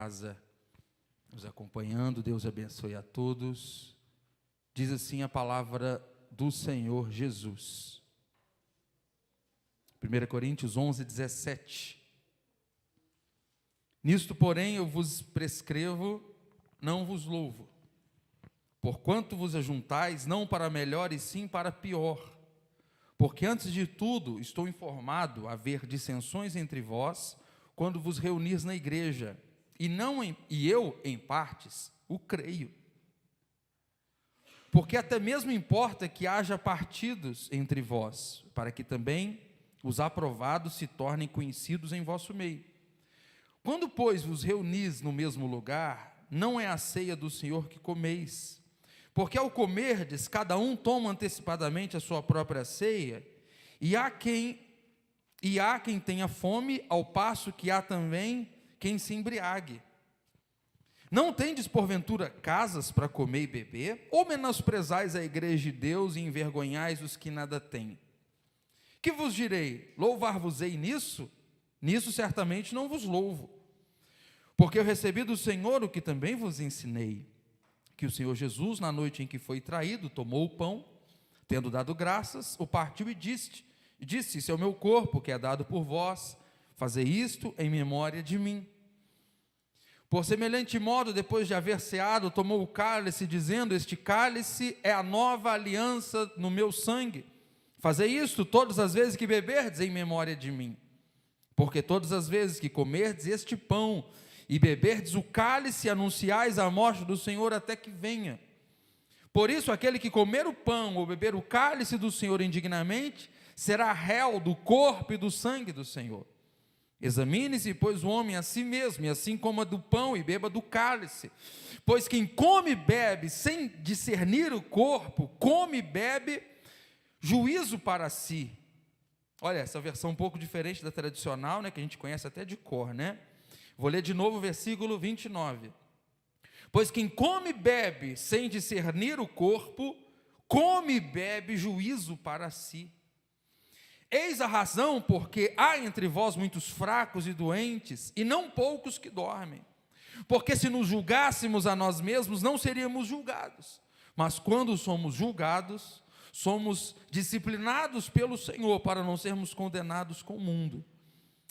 Casa, nos acompanhando, Deus abençoe a todos. Diz assim a palavra do Senhor Jesus. 1 Coríntios 11, 17. Nisto, porém, eu vos prescrevo, não vos louvo, porquanto vos ajuntais, não para melhor, e sim para pior. Porque antes de tudo, estou informado haver dissensões entre vós, quando vos reunis na igreja, e eu, em partes, o creio. Porque até mesmo importa que haja partidos entre vós, para que também os aprovados se tornem conhecidos em vosso meio. Quando, pois, vos reunis no mesmo lugar, não é a ceia do Senhor que comeis, porque ao comerdes, cada um toma antecipadamente a sua própria ceia, e há quem tenha fome, ao passo que há também quem se embriague. Não tendes, porventura, casas para comer e beber? Ou menosprezais a igreja de Deus e envergonhais os que nada têm? Que vos direi? Louvar-vos-ei nisso? Nisso certamente não vos louvo. Porque eu recebi do Senhor o que também vos ensinei, que o Senhor Jesus, na noite em que foi traído, tomou o pão, tendo dado graças, o partiu e disse, isso é o meu corpo, que é dado por vós, fazei isto em memória de mim. Por semelhante modo, depois de haver ceado, tomou o cálice, dizendo, este cálice é a nova aliança no meu sangue. Fazei isto todas as vezes que beberdes em memória de mim. Porque todas as vezes que comerdes este pão e beberdes o cálice, anunciais a morte do Senhor até que venha. Por isso, aquele que comer o pão ou beber o cálice do Senhor indignamente, será réu do corpo e do sangue do Senhor. Examine-se, pois, o homem a si mesmo, e assim coma do pão e beba do cálice. Pois quem come e bebe sem discernir o corpo, come e bebe juízo para si. Olha, essa versão um pouco diferente da tradicional, né, que a gente conhece até de cor, né? Vou ler de novo o versículo 29. Pois quem come e bebe sem discernir o corpo, come e bebe juízo para si. Eis a razão porque há entre vós muitos fracos e doentes, e não poucos que dormem. Porque se nos julgássemos a nós mesmos, não seríamos julgados. Mas quando somos julgados, somos disciplinados pelo Senhor, para não sermos condenados com o mundo.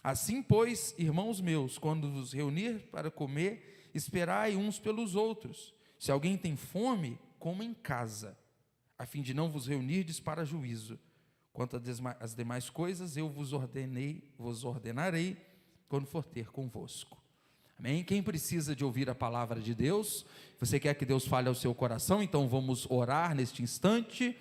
Assim, pois, irmãos meus, quando vos reunir para comer, esperai uns pelos outros. Se alguém tem fome, coma em casa, a fim de não vos reunirdes para juízo. Quanto às demais coisas, eu vos ordenarei, quando for ter convosco. Amém? Quem precisa de ouvir a palavra de Deus? Você quer que Deus fale ao seu coração? Então vamos orar neste instante.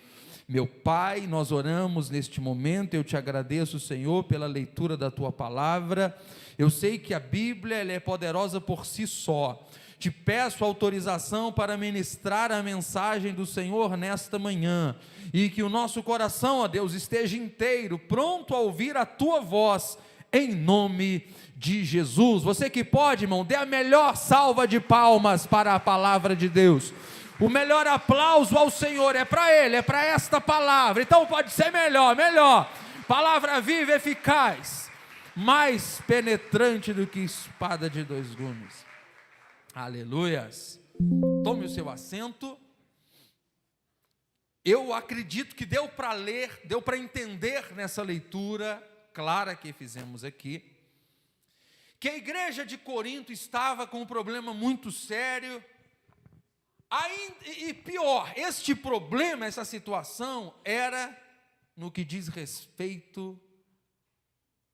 Meu Pai, nós oramos neste momento, eu te agradeço, Senhor, pela leitura da tua palavra. Eu sei que a Bíblia ela é poderosa por si só. Te peço autorização para ministrar a mensagem do Senhor nesta manhã, e que o nosso coração, ó Deus, esteja inteiro, pronto a ouvir a tua voz, em nome de Jesus. Você que pode, irmão, dê a melhor salva de palmas para a palavra de Deus. O melhor aplauso ao Senhor é para Ele, é para esta palavra. Então pode ser melhor. Palavra viva, eficaz, mais penetrante do que espada de dois gumes. Aleluias. Tome o seu assento. Eu acredito que deu para ler, deu para entender nessa leitura clara que fizemos aqui, que a igreja de Corinto estava com um problema muito sério. E pior, este problema, essa situação, era no que diz respeito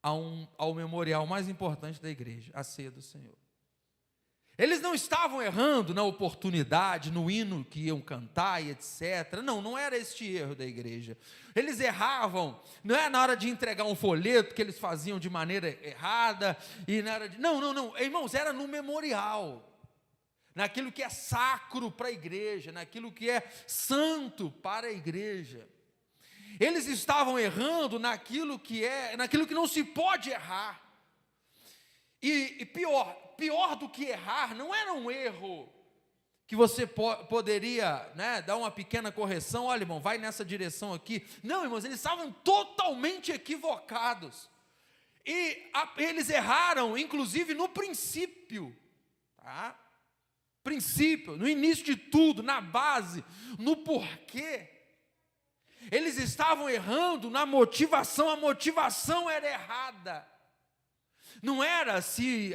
ao memorial mais importante da igreja, a ceia do Senhor. Eles não estavam errando na oportunidade, no hino que iam cantar e etc. Não era este erro da igreja. Eles erravam, não é na hora de entregar um folheto que eles faziam de maneira errada. Não, irmãos, era no memorial. Naquilo que é sacro para a igreja, naquilo que é santo para a igreja. Eles estavam errando naquilo que não se pode errar. E pior do que errar, não era um erro que você poderia, né, dar uma pequena correção, olha, irmão, vai nessa direção aqui. Não, irmãos, eles estavam totalmente equivocados. E eles erraram, inclusive, no princípio. Princípio, no início de tudo, na base, no porquê. Eles estavam errando na motivação, a motivação era errada. Não era se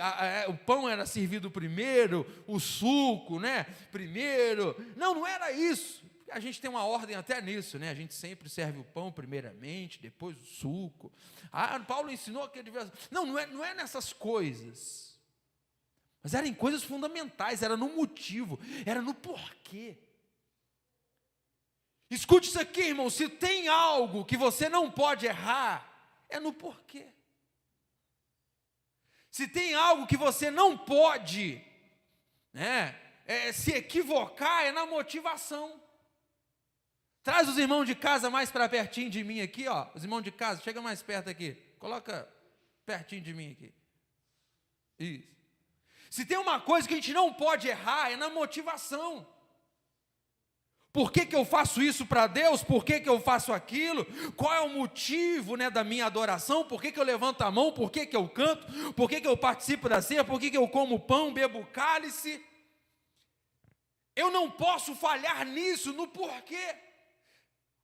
o pão era servido primeiro, o suco, né, primeiro. Não era isso. A gente tem uma ordem até nisso, né? A gente sempre serve o pão primeiramente, depois o suco. Paulo ensinou que ele devia... Não é nessas coisas. Mas eram em coisas fundamentais, era no motivo, era no porquê. Escute isso aqui, irmão, se tem algo que você não pode errar, é no porquê. Se tem algo que você não pode, né, se equivocar, é na motivação. Traz os irmãos de casa mais para pertinho de mim aqui, ó. Os irmãos de casa, chega mais perto aqui. Coloca pertinho de mim aqui. Isso. Se tem uma coisa que a gente não pode errar, é na motivação. Por que eu faço isso para Deus? Por que eu faço aquilo? Qual é o motivo, né, da minha adoração? Por que eu levanto a mão? Por que eu canto? Por que eu participo da ceia? Por que eu como pão, bebo cálice? Eu não posso falhar nisso, no porquê.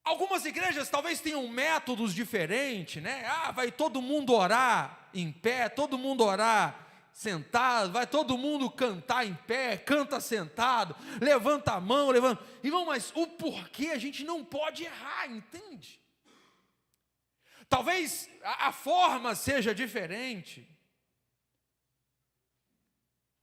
Algumas igrejas talvez tenham métodos diferentes, né? Vai todo mundo orar em pé, todo mundo orar sentado, vai todo mundo cantar em pé, canta sentado, levanta a mão, levanta. Irmão, mas o porquê a gente não pode errar, entende? Talvez a forma seja diferente.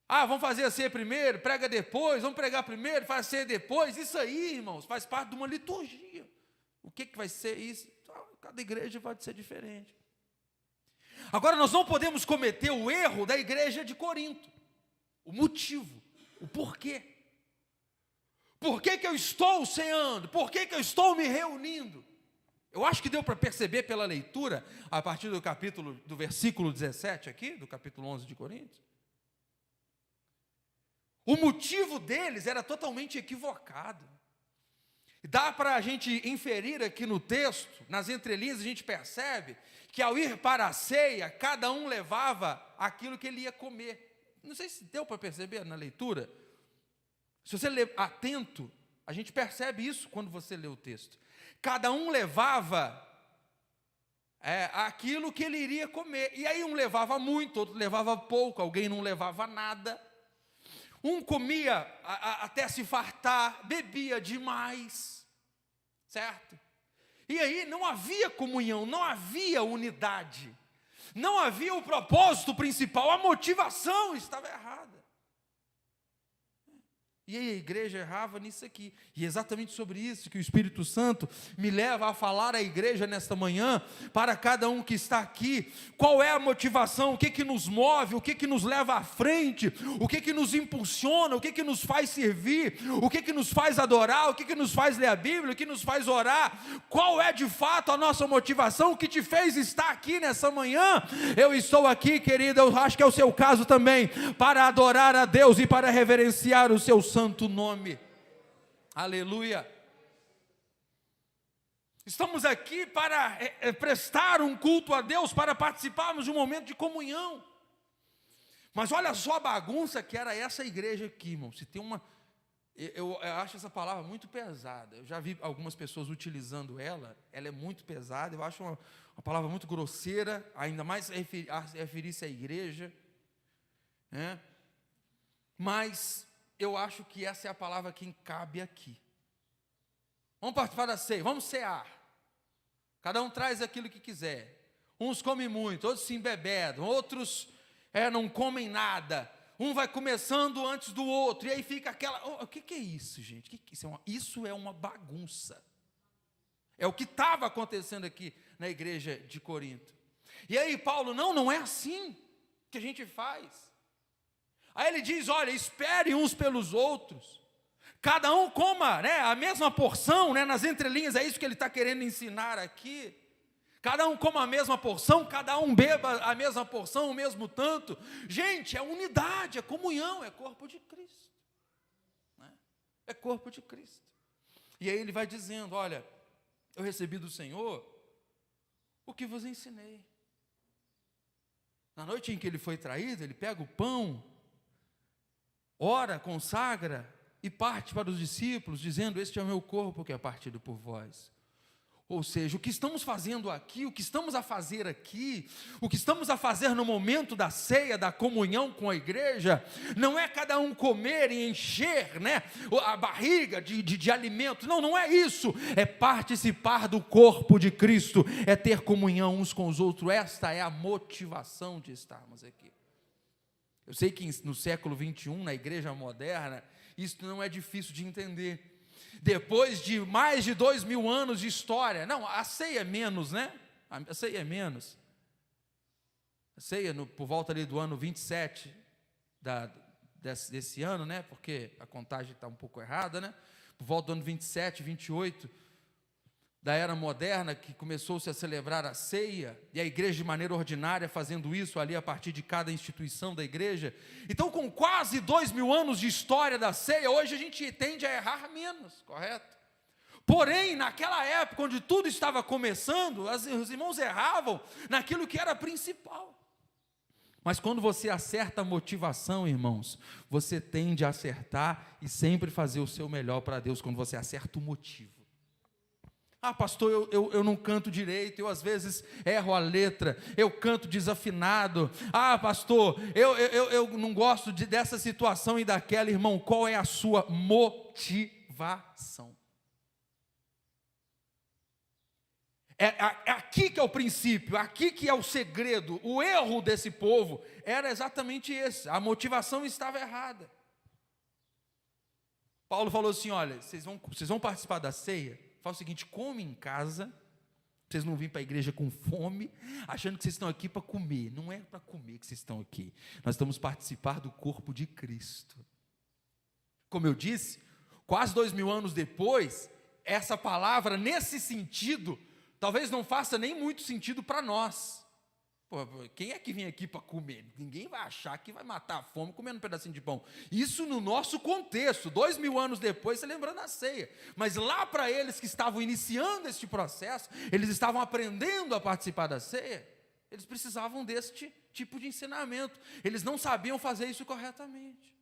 Vamos fazer a ceia primeiro, prega depois, vamos pregar primeiro, faz a ceia depois. Isso aí, irmãos, faz parte de uma liturgia. O que vai ser isso? Cada igreja pode ser diferente. Agora, nós não podemos cometer o erro da igreja de Corinto. O motivo, o porquê. Por que eu estou ceando? Por que eu estou me reunindo? Eu acho que deu para perceber pela leitura, a partir do versículo 17 aqui, do capítulo 11 de Coríntios. O motivo deles era totalmente equivocado. Dá para a gente inferir aqui no texto, nas entrelinhas, a gente percebe que ao ir para a ceia, cada um levava aquilo que ele ia comer. Não sei se deu para perceber na leitura. Se você ler atento, a gente percebe isso quando você lê o texto. Cada um levava aquilo que ele iria comer. E aí um levava muito, outro levava pouco, alguém não levava nada. Um comia até se fartar, bebia demais, certo? E aí não havia comunhão, não havia unidade, não havia o propósito principal, a motivação estava errada. E aí a igreja errava nisso aqui. E é exatamente sobre isso que o Espírito Santo me leva a falar à igreja nesta manhã, para cada um que está aqui. Qual é a motivação? O que nos move? O que nos leva à frente? O que nos impulsiona? O que nos faz servir? O que nos faz adorar? O que nos faz ler a Bíblia? O que nos faz orar? Qual é de fato a nossa motivação? O que te fez estar aqui nessa manhã? Eu estou aqui, querida, eu acho que é o seu caso também, para adorar a Deus e para reverenciar o seu santo nome. Aleluia. Estamos aqui para prestar um culto a Deus, para participarmos de um momento de comunhão. Mas olha só a bagunça que era essa igreja aqui, irmão. Se tem uma, eu acho essa palavra muito pesada. Eu já vi algumas pessoas utilizando ela é muito pesada. Eu acho uma palavra muito grosseira, ainda mais referir-se à igreja, né? Mas eu acho que essa é a palavra que cabe aqui. Vamos participar da ceia, vamos cear. Cada um traz aquilo que quiser. Uns comem muito, outros se embebedam, outros não comem nada. Um vai começando antes do outro, e aí fica aquela... O que é isso, gente? Isso é uma bagunça. É o que estava acontecendo aqui na igreja de Corinto. E aí Paulo, não é assim que a gente faz. Aí ele diz, olha, espere uns pelos outros, cada um coma, né, a mesma porção, né, nas entrelinhas, é isso que ele está querendo ensinar aqui. Cada um coma a mesma porção, cada um beba a mesma porção, o mesmo tanto. Gente, é unidade, é comunhão, é corpo de Cristo, né? É corpo de Cristo. E aí ele vai dizendo, olha, eu recebi do Senhor o que vos ensinei. Na noite em que ele foi traído, ele pega o pão, ora, consagra e parte para os discípulos, dizendo: este é o meu corpo que é partido por vós. Ou seja, o que estamos fazendo aqui, o que estamos a fazer aqui, o que estamos a fazer no momento da ceia, da comunhão com a igreja, não é cada um comer e encher, né, a barriga de alimento, não é isso, é participar do corpo de Cristo, é ter comunhão uns com os outros. Esta é a motivação de estarmos aqui. Eu sei que no século 21, na igreja moderna, isso não é difícil de entender. Depois de mais de 2000 anos de história, não, a ceia é menos, né? A ceia é menos. A ceia, por volta ali do ano 27 desse ano, né? Porque a contagem está um pouco errada, né? Por volta do ano 27, 28 da era moderna, que começou-se a celebrar a ceia, e a igreja de maneira ordinária fazendo isso ali a partir de cada instituição da igreja. Então, com quase 2000 anos de história da ceia, hoje a gente tende a errar menos, correto? Porém, naquela época onde tudo estava começando, os irmãos erravam naquilo que era principal. Mas quando você acerta a motivação, irmãos, você tende a acertar e sempre fazer o seu melhor para Deus quando você acerta o motivo. Ah, pastor, eu não canto direito, eu às vezes erro a letra, eu canto desafinado. Ah, pastor, eu não gosto dessa situação e daquela. Irmão, qual é a sua motivação? É aqui que é o princípio, aqui que é o segredo. O erro desse povo era exatamente esse, a motivação estava errada. Paulo falou assim: olha, vocês vão participar da ceia? Fala o seguinte: come em casa, vocês não vêm para a igreja com fome, achando que vocês estão aqui para comer. Não é para comer que vocês estão aqui, nós estamos participar do corpo de Cristo. Como eu disse, quase 2000 anos depois, essa palavra nesse sentido, talvez não faça nem muito sentido para nós. Pô, quem é que vem aqui para comer? Ninguém vai achar que vai matar a fome comendo um pedacinho de pão. Isso no nosso contexto, 2000 anos depois, você lembrando a ceia. Mas lá para eles que estavam iniciando este processo, eles estavam aprendendo a participar da ceia, eles precisavam deste tipo de ensinamento. Eles não sabiam fazer isso corretamente.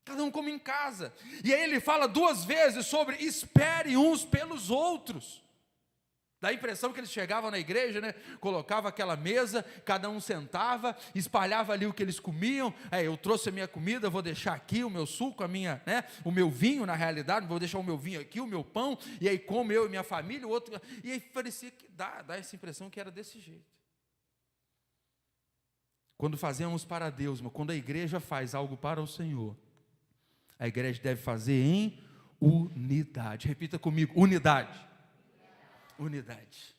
Cada um come em casa. E aí ele fala 2 vezes sobre espere uns pelos outros. Dá a impressão que eles chegavam na igreja, né? Colocava aquela mesa, cada um sentava, espalhava ali o que eles comiam. Eu trouxe a minha comida, vou deixar aqui o meu suco, o meu vinho, na realidade, vou deixar o meu vinho aqui, o meu pão, e aí como eu e minha família, o outro. E aí parecia que dá essa impressão que era desse jeito. Quando fazemos para Deus, mas quando a igreja faz algo para o Senhor, a igreja deve fazer em unidade. Repita comigo: unidade. Unidade.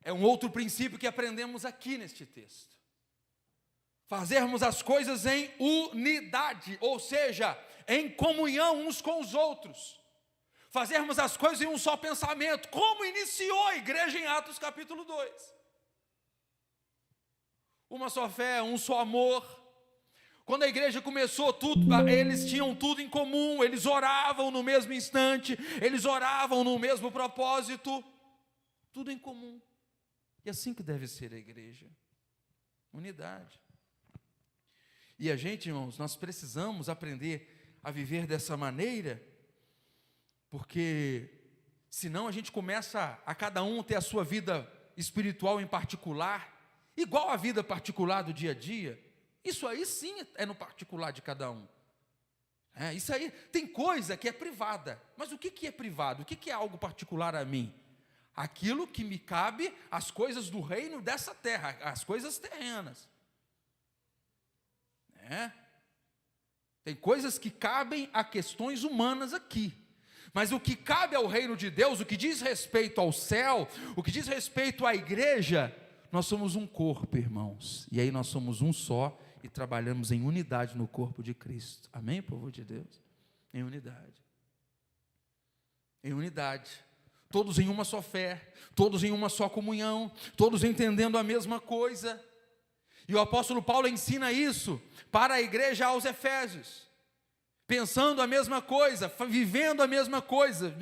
É um outro princípio que aprendemos aqui neste texto. Fazermos as coisas em unidade, ou seja, em comunhão uns com os outros. Fazermos as coisas em um só pensamento, como iniciou a igreja em Atos capítulo 2. Uma só fé, um só amor. Quando a igreja começou, eles tinham tudo em comum, eles oravam no mesmo instante, eles oravam no mesmo propósito, tudo em comum. E assim que deve ser a igreja, unidade. E a gente, irmãos, nós precisamos aprender a viver dessa maneira, porque senão a gente começa a cada um ter a sua vida espiritual em particular, igual a vida particular do dia a dia. Isso aí sim é no particular de cada um. Isso aí, tem coisa que é privada. Mas o que é privado? O que é algo particular a mim? Aquilo que me cabe, as coisas do reino dessa terra, as coisas terrenas. Tem coisas que cabem a questões humanas aqui. Mas o que cabe ao reino de Deus, o que diz respeito ao céu, o que diz respeito à igreja, nós somos um corpo, irmãos. E aí nós somos um só e trabalhamos em unidade no corpo de Cristo. Amém, povo de Deus? Em unidade. Em unidade. Todos em uma só fé, todos em uma só comunhão, todos entendendo a mesma coisa. E o apóstolo Paulo ensina isso para a igreja aos Efésios. Pensando a mesma coisa, vivendo a mesma coisa,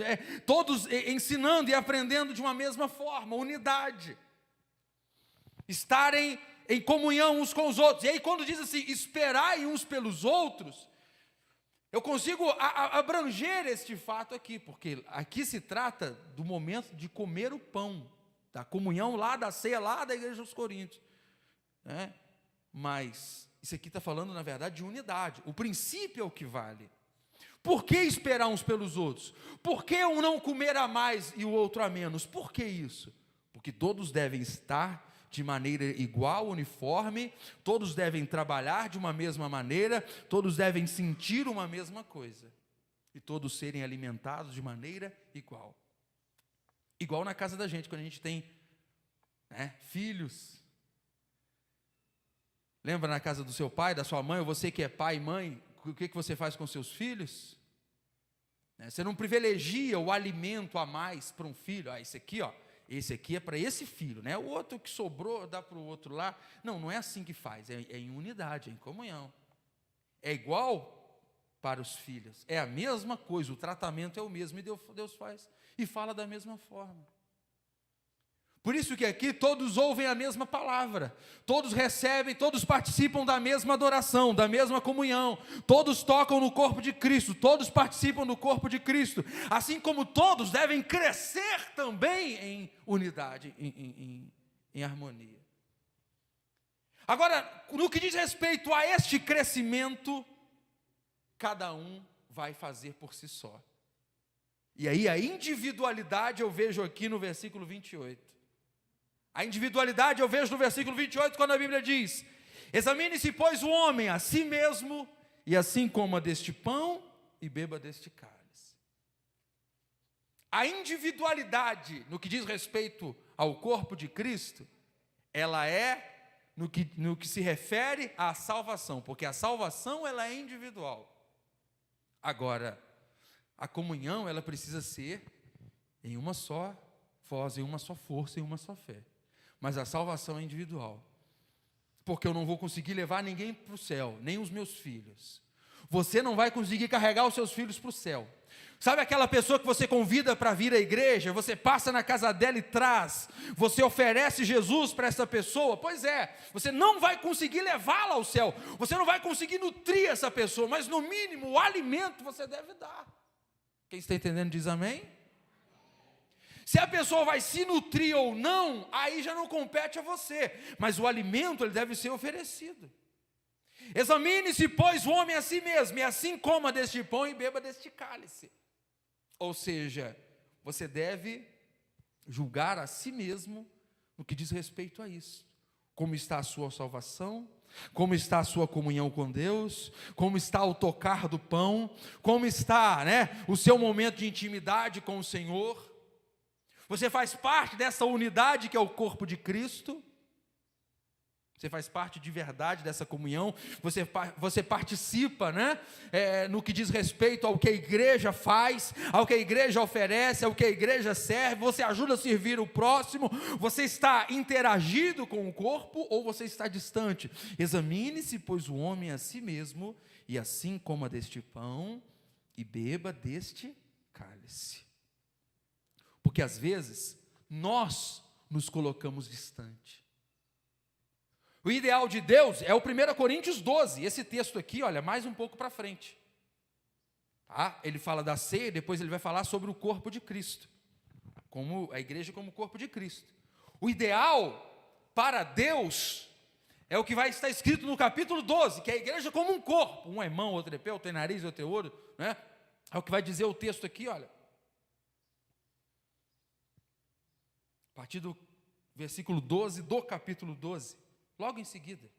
todos ensinando e aprendendo de uma mesma forma, unidade. Estarem em comunhão uns com os outros. E aí quando diz assim, esperai uns pelos outros, eu consigo abranger este fato aqui, porque aqui se trata do momento de comer o pão, da comunhão lá, da ceia lá da igreja dos Coríntios, né? Mas isso aqui está falando, na verdade, de unidade. O princípio é o que vale. Por que esperar uns pelos outros? Por que um não comer a mais e o outro a menos? Por que isso? Porque todos devem estar de maneira igual, uniforme, todos devem trabalhar de uma mesma maneira, todos devem sentir uma mesma coisa, e todos serem alimentados de maneira igual. Igual na casa da gente, quando a gente tem, né, filhos. Lembra na casa do seu pai, da sua mãe, ou você que é pai e mãe, o que você faz com seus filhos? Você não privilegia o alimento a mais para um filho. Esse aqui é para esse filho, né? O outro que sobrou dá para o outro lá. Não, não é assim que faz, é em unidade, é em comunhão. É igual para os filhos, é a mesma coisa, o tratamento é o mesmo, e Deus faz, e fala da mesma forma. Por isso que aqui todos ouvem a mesma palavra, todos recebem, todos participam da mesma adoração, da mesma comunhão, todos tocam no corpo de Cristo, todos participam do corpo de Cristo, assim como todos devem crescer também em unidade, em harmonia. Agora, no que diz respeito a este crescimento, cada um vai fazer por si só. E aí a individualidade eu vejo aqui no versículo 28. A individualidade eu vejo no versículo 28, quando a Bíblia diz: examine-se, pois, o homem a si mesmo, e assim coma deste pão e beba deste cálice. A individualidade, no que diz respeito ao corpo de Cristo, ela é no que se refere à salvação, porque a salvação ela é individual. Agora, a comunhão ela precisa ser em uma só voz, em uma só força, em uma só fé. Mas a salvação é individual, porque eu não vou conseguir levar ninguém para o céu, nem os meus filhos. Você não vai conseguir carregar os seus filhos para o céu. Sabe aquela pessoa que você convida para vir à igreja, você passa na casa dela e traz, você oferece Jesus para essa pessoa? Pois é, você não vai conseguir levá-la ao céu, você não vai conseguir nutrir essa pessoa, mas no mínimo o alimento você deve dar. Quem está entendendo diz amém? Se a pessoa vai se nutrir ou não, aí já não compete a você, mas o alimento ele deve ser oferecido. Examine-se, pois, o homem a si mesmo, e assim coma deste pão e beba deste cálice. Ou seja, você deve julgar a si mesmo no que diz respeito a isso. Como está a sua salvação, como está a sua comunhão com Deus, como está o tocar do pão, como está, o seu momento de intimidade com o Senhor. Você faz parte dessa unidade que é o corpo de Cristo, você faz parte de verdade dessa comunhão, você participa, no que diz respeito ao que a igreja faz, ao que a igreja oferece, ao que a igreja serve, você ajuda a servir o próximo, você está interagindo com o corpo ou você está distante? Examine-se, pois, o homem a si mesmo, e assim coma deste pão e beba deste cálice. Porque às vezes, nós nos colocamos distante. O ideal de Deus é o 1 Coríntios 12, esse texto aqui, olha, mais um pouco para frente. Tá? Ele fala da ceia, depois ele vai falar sobre o corpo de Cristo, como a igreja como o corpo de Cristo. O ideal para Deus é o que vai estar escrito no capítulo 12, que é a igreja como um corpo, um é mão, outro é pé, outro é nariz, outro é olho, É o que vai dizer o texto aqui, olha. A partir do versículo 12 do capítulo 12, logo em seguida.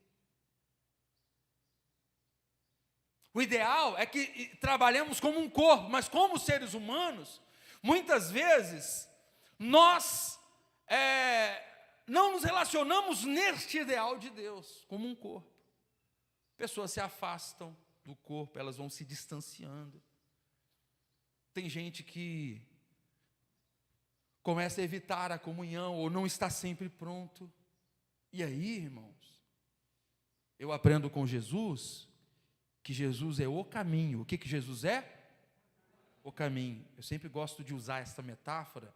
O ideal é que trabalhemos como um corpo, mas como seres humanos, muitas vezes, nós não nos relacionamos neste ideal de Deus, como um corpo. Pessoas se afastam do corpo, elas vão se distanciando. Tem gente que começa a evitar a comunhão, ou não está sempre pronto. E aí, irmãos, eu aprendo com Jesus, que Jesus é o caminho. O que Jesus é? O caminho. Eu sempre gosto de usar essa metáfora,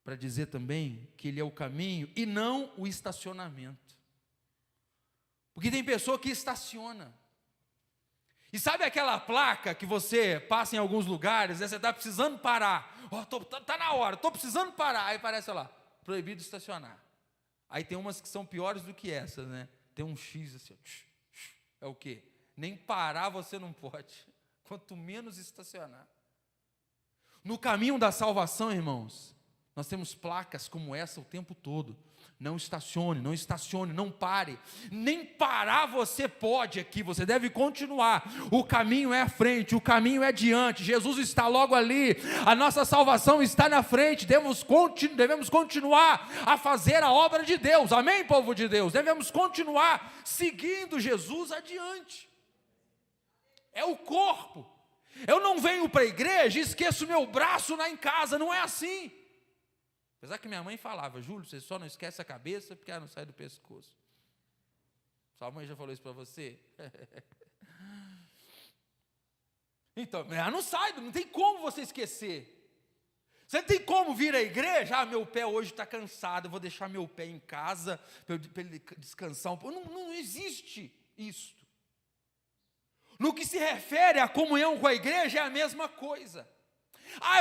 para dizer também que Ele é o caminho, e não o estacionamento. Porque tem pessoa que estaciona. E sabe aquela placa que você passa em alguns lugares, né? Você está precisando parar. Tá na hora, estou precisando parar. Aí aparece lá, proibido estacionar. Aí tem umas que são piores do que essas, né? Tem um X assim, é o quê? Nem parar você não pode, quanto menos estacionar. No caminho da salvação, irmãos, nós temos placas como essa o tempo todo. Não estacione, não estacione, não pare. Nem parar você pode aqui, você deve continuar. O caminho é à frente, o caminho é adiante. Jesus está logo ali, a nossa salvação está na frente. Devemos continuar a fazer a obra de Deus. Amém, povo de Deus? Devemos continuar seguindo Jesus adiante. É o corpo. Eu não venho para a igreja e esqueço meu braço lá em casa, não é assim. Apesar que minha mãe falava, Júlio, você só não esquece a cabeça porque ela não sai do pescoço. Sua mãe já falou isso para você? Então, ela não sai, não tem como você esquecer. Você tem como vir à igreja? Meu pé hoje está cansado, eu vou deixar meu pé em casa para ele descansar um pouco. Não existe isso. No que se refere à comunhão com a igreja, é a mesma coisa.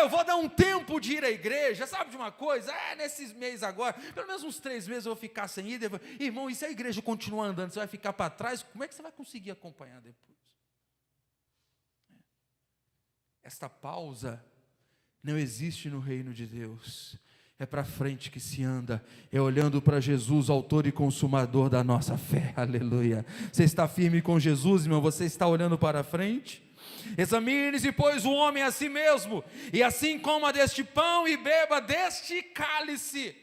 Eu vou dar um tempo de ir à igreja, sabe de uma coisa? Nesses meses agora, pelo menos uns 3 meses eu vou ficar sem ir. Irmão, e se a igreja continuar andando, você vai ficar para trás? Como é que você vai conseguir acompanhar depois? Esta pausa não existe no reino de Deus. É para frente que se anda, é olhando para Jesus, autor e consumador da nossa fé, aleluia. Você está firme com Jesus, irmão? Você está olhando para frente? Examine-se, pois, o homem a si mesmo, e assim coma deste pão e beba deste cálice.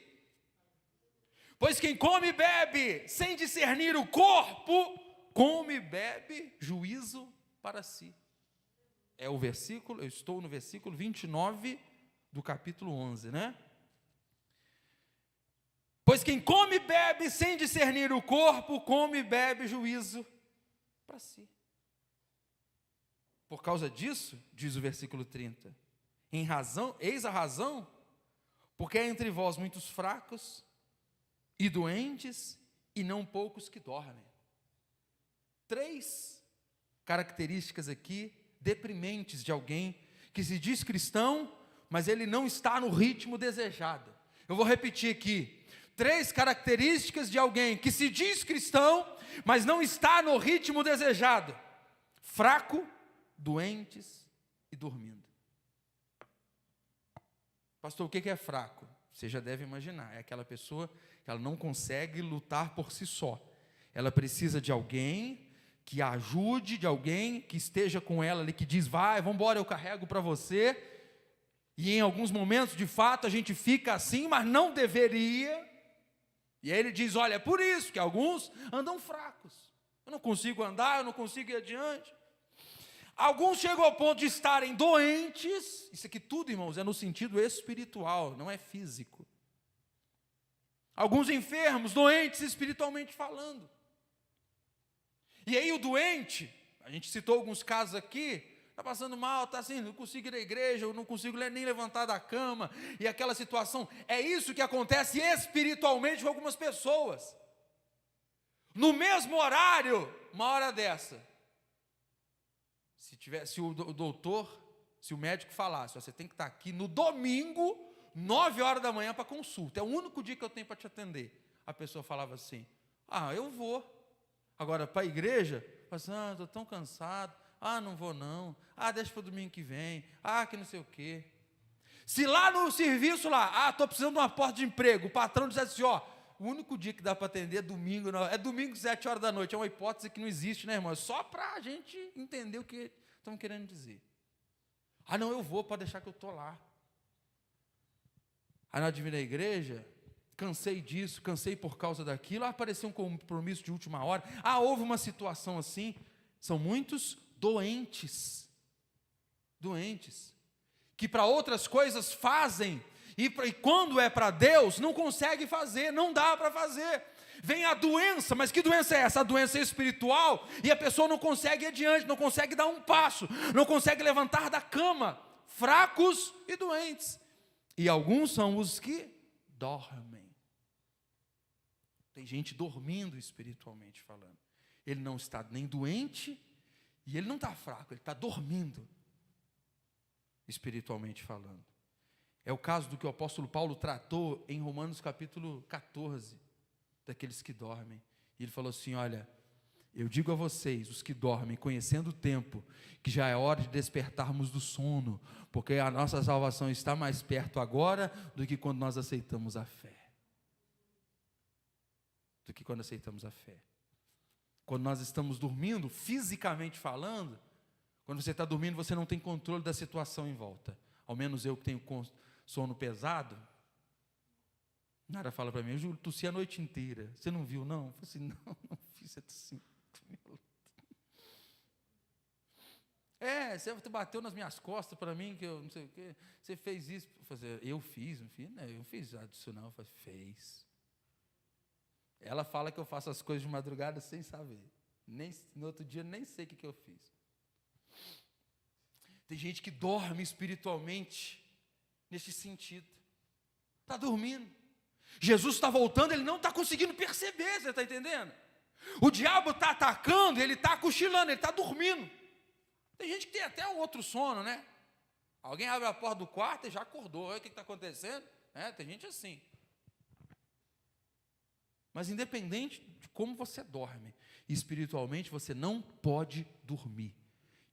Pois quem come e bebe, sem discernir o corpo, come e bebe juízo para si. É o versículo, eu estou no versículo 29 do capítulo 11, né? Pois quem come e bebe, sem discernir o corpo, come e bebe juízo para si. Por causa disso, diz o versículo 30, eis a razão, porque há entre vós muitos fracos e doentes, e não poucos que dormem. 3 características aqui, deprimentes de alguém que se diz cristão, mas ele não está no ritmo desejado. Eu vou repetir aqui, 3 características de alguém que se diz cristão, mas não está no ritmo desejado: fraco, doentes e dormindo. Pastor, o que é fraco? Você já deve imaginar, é aquela pessoa que ela não consegue lutar por si só. Ela precisa de alguém que a ajude, de alguém que esteja com ela ali, que diz, vamos embora, eu carrego para você. E em alguns momentos, de fato, a gente fica assim, mas não deveria. E aí ele diz, olha, é por isso que alguns andam fracos. Eu não consigo andar, eu não consigo ir adiante. Alguns chegam ao ponto de estarem doentes. Isso aqui tudo, irmãos, é no sentido espiritual, não é físico. Alguns enfermos, doentes espiritualmente falando. E aí o doente, a gente citou alguns casos aqui, está passando mal, está assim, não consigo ir à igreja, eu não consigo nem levantar da cama, e aquela situação, é isso que acontece espiritualmente com algumas pessoas. No mesmo horário, uma hora dessa, se o doutor, se o médico falasse, você tem que estar aqui no domingo, 9 horas da manhã para consulta, é o único dia que eu tenho para te atender. A pessoa falava assim, eu vou. Agora, para a igreja, estou tão cansado, não vou não, deixa para o domingo que vem, que não sei o quê. Se lá no serviço, estou precisando de uma porta de emprego, o patrão diz assim, o único dia que dá para atender é domingo, não, é domingo 7 horas da noite, é uma hipótese que não existe, né, irmão? É só para a gente entender o que estão querendo dizer. Não, eu vou, pode deixar que eu estou lá. Aí na divina igreja, cansei disso, cansei por causa daquilo, apareceu um compromisso de última hora, houve uma situação assim, são muitos doentes, que para outras coisas fazem, e quando é para Deus, não consegue fazer, não dá para fazer. Vem a doença, mas que doença é essa? A doença é espiritual, e a pessoa não consegue ir adiante, não consegue dar um passo, não consegue levantar da cama, fracos e doentes. E alguns são os que dormem. Tem gente dormindo espiritualmente falando. Ele não está nem doente e ele não está fraco, ele está dormindo, espiritualmente falando. É o caso do que o apóstolo Paulo tratou em Romanos capítulo 14, daqueles que dormem. E ele falou assim: olha, eu digo a vocês, os que dormem, conhecendo o tempo, que já é hora de despertarmos do sono, porque a nossa salvação está mais perto agora do que quando nós aceitamos a fé. Do que quando aceitamos a fé. Quando nós estamos dormindo, fisicamente falando, quando você está dormindo, você não tem controle da situação em volta. Ao menos eu que tenho sono pesado, Nara fala para mim: eu juro, tossi a noite inteira. Você não viu, não? Eu falei assim: não fiz assim. Você bateu nas minhas costas para mim, que eu não sei o quê. Você fez isso. Eu fiz, não fiz? Não, eu não fiz isso não. Eu falei: fez. Ela fala que eu faço as coisas de madrugada sem saber. No outro dia nem sei o que eu fiz. Tem gente que dorme espiritualmente nesse sentido. Está dormindo. Jesus está voltando, ele não está conseguindo perceber, você está entendendo? O diabo está atacando, ele está cochilando, ele está dormindo. Tem gente que tem até o outro sono, né? Alguém abre a porta do quarto e já acordou. Olha o que está acontecendo. Tem gente assim. Mas independente de como você dorme, espiritualmente você não pode dormir.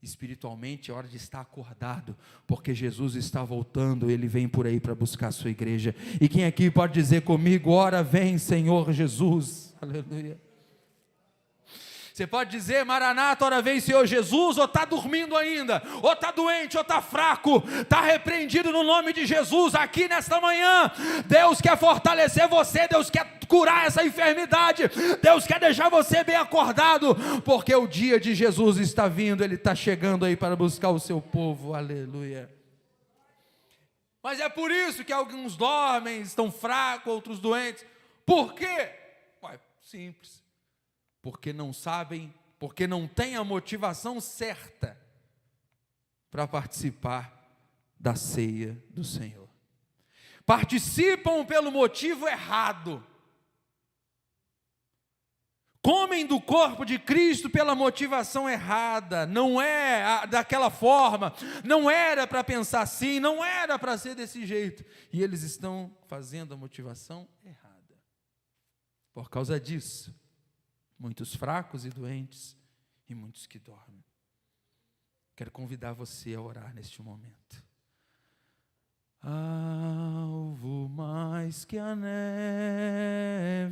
Espiritualmente é hora de estar acordado, porque Jesus está voltando, Ele vem por aí para buscar a sua igreja. E quem aqui pode dizer comigo: ora vem, Senhor Jesus? Aleluia. Você pode dizer: Maranata, ora vem, Senhor Jesus, ou está dormindo ainda, ou está doente, ou está fraco, está repreendido no nome de Jesus. Aqui nesta manhã, Deus quer fortalecer você, Deus quer curar essa enfermidade, Deus quer deixar você bem acordado, porque o dia de Jesus está vindo, Ele está chegando aí para buscar o seu povo, aleluia. Mas é por isso que alguns dormem, estão fracos, outros doentes. Por quê? Simples. Porque não sabem, porque não têm a motivação certa para participar da ceia do Senhor. Participam pelo motivo errado. Comem do corpo de Cristo pela motivação errada, não é daquela forma, não era para pensar assim, não era para ser desse jeito. E eles estão fazendo a motivação errada. Por causa disso, muitos fracos e doentes e muitos que dormem. Quero convidar você a orar neste momento. Alvo mais que a neve,